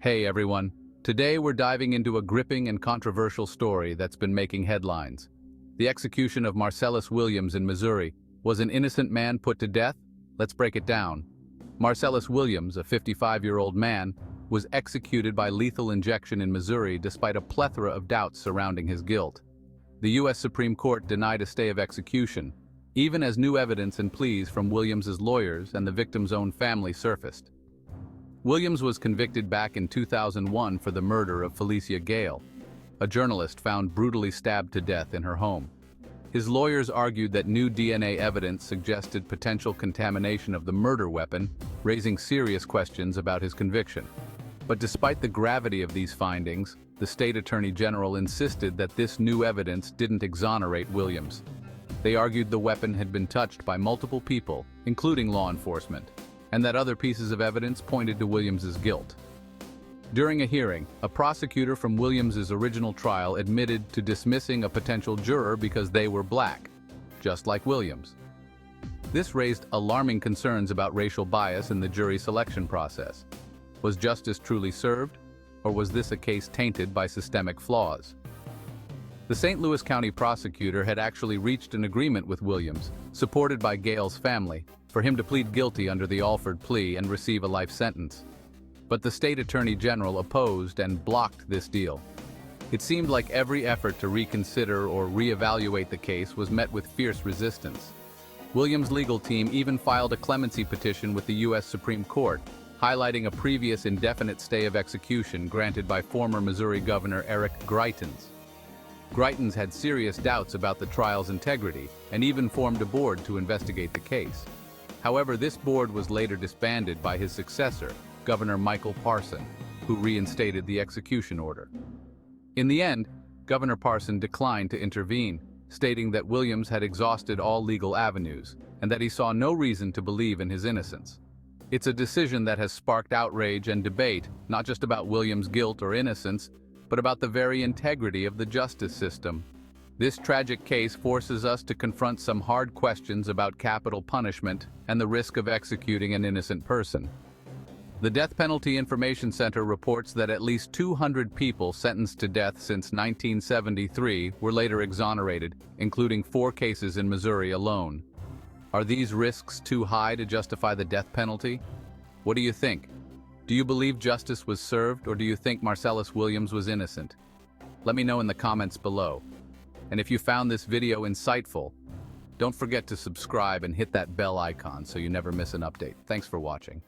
Hey everyone, today we're diving into a gripping and controversial story that's been making headlines. The execution of Marcellus Williams in Missouri. Was an innocent man put to death? Let's break it down. Marcellus Williams, a 55-year-old man, was executed by lethal injection in Missouri despite a plethora of doubts surrounding his guilt. The U.S. Supreme Court denied a stay of execution, even as new evidence and pleas from Williams's lawyers and the victim's own family surfaced. Williams was convicted back in 2001 for the murder of Felicia Gale, a journalist found brutally stabbed to death in her home. His lawyers argued that new DNA evidence suggested potential contamination of the murder weapon, raising serious questions about his conviction. But despite the gravity of these findings, the state attorney general insisted that this new evidence didn't exonerate Williams. They argued the weapon had been touched by multiple people, including law enforcement, and that other pieces of evidence pointed to Williams's guilt. During a hearing, a prosecutor from Williams's original trial admitted to dismissing a potential juror because they were black, just like Williams. This raised alarming concerns about racial bias in the jury selection process. Was justice truly served, or was this a case tainted by systemic flaws? The St. Louis County prosecutor had actually reached an agreement with Williams, supported by Gale's family, for him to plead guilty under the Alford plea and receive a life sentence. But the state attorney general opposed and blocked this deal. It seemed like every effort to reconsider or reevaluate the case was met with fierce resistance. Williams' legal team even filed a clemency petition with the U.S. Supreme Court, highlighting a previous indefinite stay of execution granted by former Missouri Governor Eric Greitens. Greitens had serious doubts about the trial's integrity and even formed a board to investigate the case. However, this board was later disbanded by his successor, Governor Michael Parson, who reinstated the execution order. In the end, Governor Parson declined to intervene, stating that Williams had exhausted all legal avenues and that he saw no reason to believe in his innocence. It's a decision that has sparked outrage and debate, not just about Williams' guilt or innocence, but about the very integrity of the justice system. This tragic case forces us to confront some hard questions about capital punishment and the risk of executing an innocent person. The Death Penalty Information Center reports that at least 200 people sentenced to death since 1973 were later exonerated, including 4 cases in Missouri alone. Are these risks too high to justify the death penalty? What do you think? Do you believe justice was served, or do you think Marcellus Williams was innocent? Let me know in the comments below. And if you found this video insightful, don't forget to subscribe and hit that bell icon so you never miss an update. Thanks for watching.